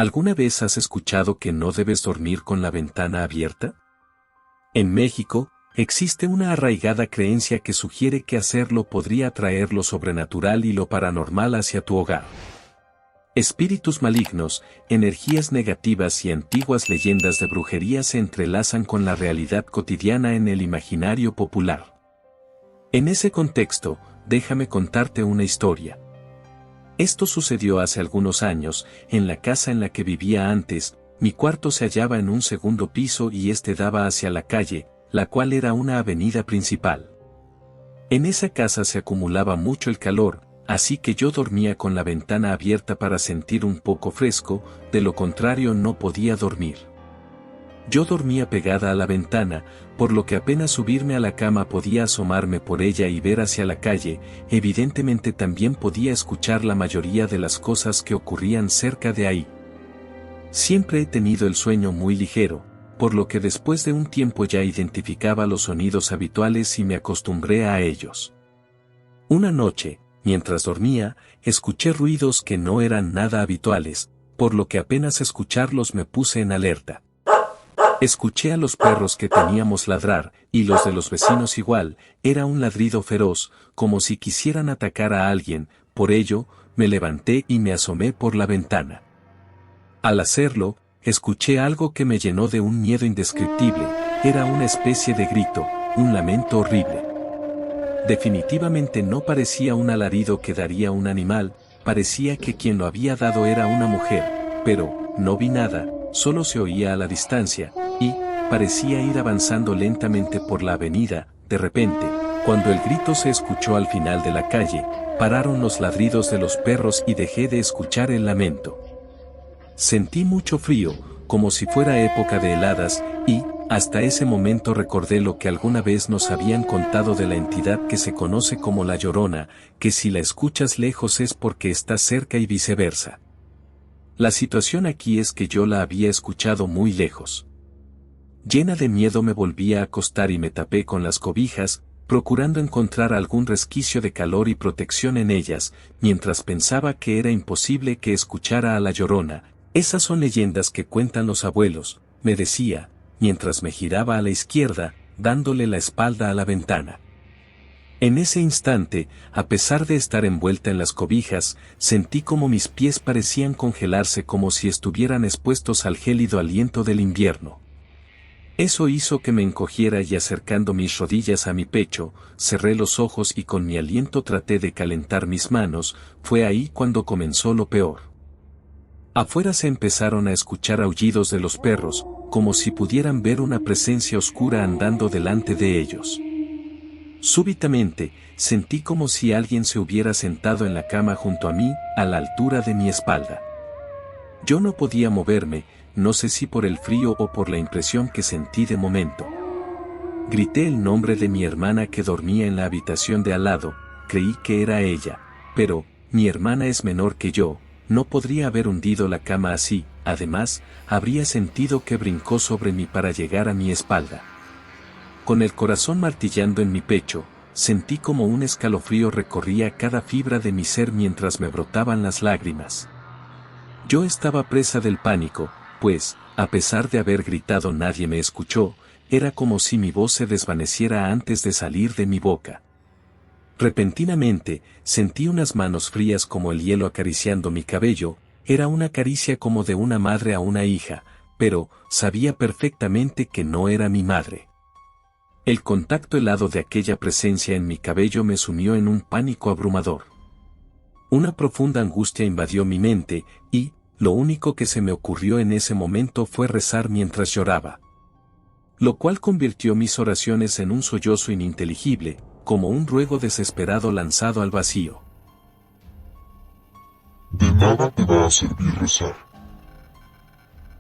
¿Alguna vez has escuchado que no debes dormir con la ventana abierta? En México, existe una arraigada creencia que sugiere que hacerlo podría atraer lo sobrenatural y lo paranormal hacia tu hogar. Espíritus malignos, energías negativas y antiguas leyendas de brujería se entrelazan con la realidad cotidiana en el imaginario popular. En ese contexto, déjame contarte una historia. Esto sucedió hace algunos años, en la casa en la que vivía antes. Mi cuarto se hallaba en un segundo piso y este daba hacia la calle, la cual era una avenida principal. En esa casa se acumulaba mucho el calor, así que yo dormía con la ventana abierta para sentir un poco fresco, de lo contrario no podía dormir. Yo dormía pegada a la ventana, por lo que apenas subirme a la cama podía asomarme por ella y ver hacia la calle. Evidentemente también podía escuchar la mayoría de las cosas que ocurrían cerca de ahí. Siempre he tenido el sueño muy ligero, por lo que después de un tiempo ya identificaba los sonidos habituales y me acostumbré a ellos. Una noche, mientras dormía, escuché ruidos que no eran nada habituales, por lo que apenas escucharlos me puse en alerta. Escuché a los perros que teníamos ladrar, y los de los vecinos igual. Era un ladrido feroz, como si quisieran atacar a alguien. Por ello, me levanté y me asomé por la ventana. Al hacerlo, escuché algo que me llenó de un miedo indescriptible. Era una especie de grito, un lamento horrible. Definitivamente no parecía un alarido que daría un animal, parecía que quien lo había dado era una mujer, pero no vi nada, solo se oía a la distancia, y parecía ir avanzando lentamente por la avenida. De repente, cuando el grito se escuchó al final de la calle, pararon los ladridos de los perros y dejé de escuchar el lamento. Sentí mucho frío, como si fuera época de heladas, y, hasta ese momento recordé lo que alguna vez nos habían contado de la entidad que se conoce como la Llorona, que si la escuchas lejos es porque está cerca y viceversa. La situación aquí es que yo la había escuchado muy lejos. Llena de miedo me volví a acostar y me tapé con las cobijas, procurando encontrar algún resquicio de calor y protección en ellas, mientras pensaba que era imposible que escuchara a la Llorona. Esas son leyendas que cuentan los abuelos, me decía, mientras me giraba a la izquierda, dándole la espalda a la ventana. En ese instante, a pesar de estar envuelta en las cobijas, sentí como mis pies parecían congelarse como si estuvieran expuestos al gélido aliento del invierno. Eso hizo que me encogiera y acercando mis rodillas a mi pecho, cerré los ojos y con mi aliento traté de calentar mis manos. Fue ahí cuando comenzó lo peor. Afuera se empezaron a escuchar aullidos de los perros, como si pudieran ver una presencia oscura andando delante de ellos. Súbitamente, sentí como si alguien se hubiera sentado en la cama junto a mí, a la altura de mi espalda. Yo no podía moverme, no sé si por el frío o por la impresión que sentí de momento. Grité el nombre de mi hermana que dormía en la habitación de al lado, creí que era ella, pero, mi hermana es menor que yo, no podría haber hundido la cama así. Además, habría sentido que brincó sobre mí para llegar a mi espalda. Con el corazón martillando en mi pecho, sentí como un escalofrío recorría cada fibra de mi ser mientras me brotaban las lágrimas. Yo estaba presa del pánico, pues, a pesar de haber gritado nadie me escuchó. Era como si mi voz se desvaneciera antes de salir de mi boca. Repentinamente, sentí unas manos frías como el hielo acariciando mi cabello. Era una caricia como de una madre a una hija, pero sabía perfectamente que no era mi madre. El contacto helado de aquella presencia en mi cabello me sumió en un pánico abrumador. Una profunda angustia invadió mi mente, y lo único que se me ocurrió en ese momento fue rezar mientras lloraba. Lo cual convirtió mis oraciones en un sollozo ininteligible, como un ruego desesperado lanzado al vacío. De nada te va a servir rezar.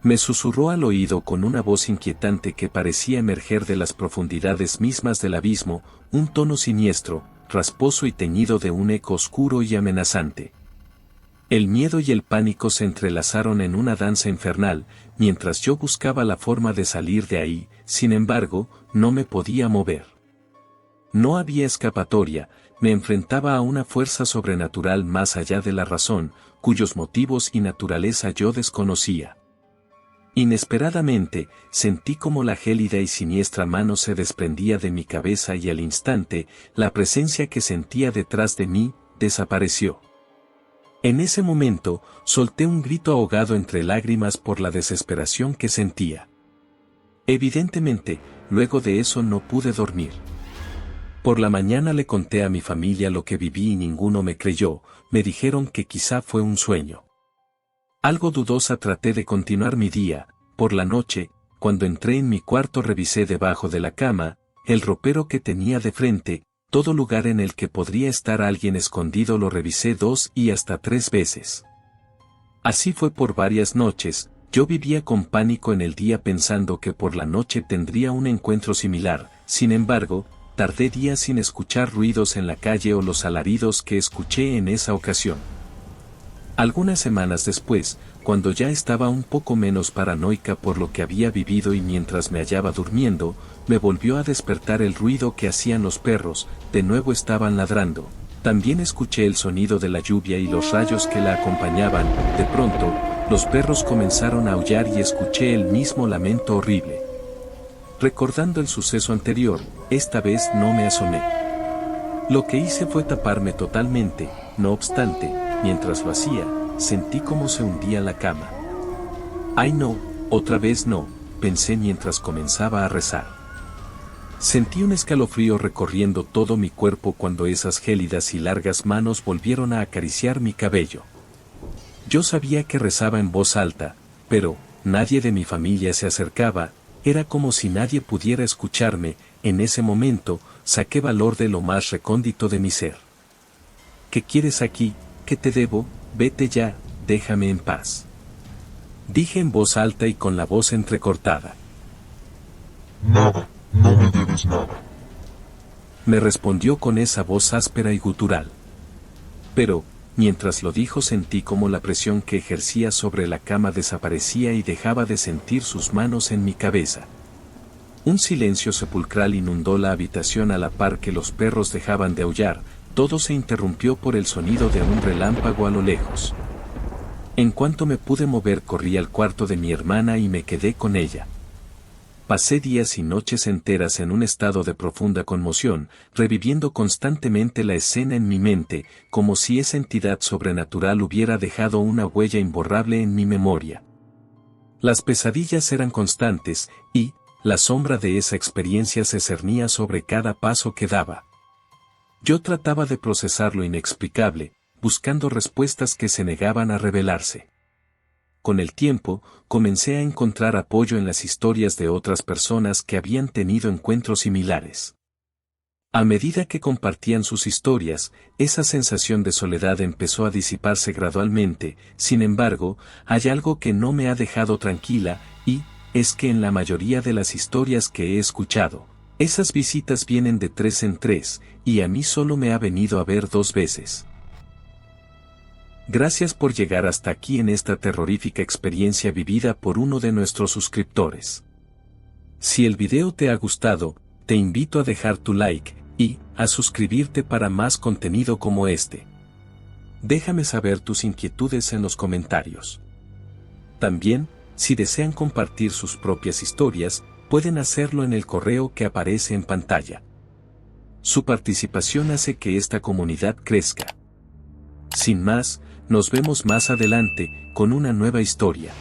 Me susurró al oído con una voz inquietante que parecía emerger de las profundidades mismas del abismo, un tono siniestro, rasposo y teñido de un eco oscuro y amenazante. El miedo y el pánico se entrelazaron en una danza infernal, mientras yo buscaba la forma de salir de ahí. Sin embargo, no me podía mover. No había escapatoria, me enfrentaba a una fuerza sobrenatural más allá de la razón, cuyos motivos y naturaleza yo desconocía. Inesperadamente, sentí como la gélida y siniestra mano se desprendía de mi cabeza y al instante, la presencia que sentía detrás de mí, desapareció. En ese momento, solté un grito ahogado entre lágrimas por la desesperación que sentía. Evidentemente, luego de eso no pude dormir. Por la mañana le conté a mi familia lo que viví y ninguno me creyó, me dijeron que quizá fue un sueño. Algo dudosa traté de continuar mi día. Por la noche, cuando entré en mi cuarto revisé debajo de la cama, el ropero que tenía de frente, todo lugar en el que podría estar alguien escondido lo revisé 2 y hasta 3 veces. Así fue por varias noches, yo vivía con pánico en el día pensando que por la noche tendría un encuentro similar, sin embargo, tardé días sin escuchar ruidos en la calle o los alaridos que escuché en esa ocasión. Algunas semanas después, cuando ya estaba un poco menos paranoica por lo que había vivido y mientras me hallaba durmiendo, me volvió a despertar el ruido que hacían los perros, de nuevo estaban ladrando. También escuché el sonido de la lluvia y los rayos que la acompañaban. De pronto, los perros comenzaron a aullar y escuché el mismo lamento horrible. Recordando el suceso anterior, esta vez no me asomé. Lo que hice fue taparme totalmente, no obstante, mientras lo hacía, sentí cómo se hundía la cama. ¡Ay no, otra vez no!, pensé mientras comenzaba a rezar. Sentí un escalofrío recorriendo todo mi cuerpo cuando esas gélidas y largas manos volvieron a acariciar mi cabello. Yo sabía que rezaba en voz alta, pero nadie de mi familia se acercaba, era como si nadie pudiera escucharme. En ese momento, saqué valor de lo más recóndito de mi ser. ¿Qué quieres aquí? ¿Qué te debo? Vete ya, déjame en paz. Dije en voz alta y con la voz entrecortada. Nada, no me debes nada. Me respondió con esa voz áspera y gutural. Pero, mientras lo dijo sentí como la presión que ejercía sobre la cama desaparecía y dejaba de sentir sus manos en mi cabeza. Un silencio sepulcral inundó la habitación a la par que los perros dejaban de aullar, todo se interrumpió por el sonido de un relámpago a lo lejos. En cuanto me pude mover corrí al cuarto de mi hermana y me quedé con ella. Pasé días y noches enteras en un estado de profunda conmoción, reviviendo constantemente la escena en mi mente, como si esa entidad sobrenatural hubiera dejado una huella imborrable en mi memoria. Las pesadillas eran constantes, y la sombra de esa experiencia se cernía sobre cada paso que daba. Yo trataba de procesar lo inexplicable, buscando respuestas que se negaban a revelarse. Con el tiempo, comencé a encontrar apoyo en las historias de otras personas que habían tenido encuentros similares. A medida que compartían sus historias, esa sensación de soledad empezó a disiparse gradualmente. Sin embargo, hay algo que no me ha dejado tranquila, y es que en la mayoría de las historias que he escuchado, esas visitas vienen de 3 en 3, y a mí solo me ha venido a ver 2 veces. Gracias por llegar hasta aquí en esta terrorífica experiencia vivida por uno de nuestros suscriptores. Si el video te ha gustado, te invito a dejar tu like, y a suscribirte para más contenido como este. Déjame saber tus inquietudes en los comentarios. También, si desean compartir sus propias historias, pueden hacerlo en el correo que aparece en pantalla. Su participación hace que esta comunidad crezca. Sin más, nos vemos más adelante, con una nueva historia.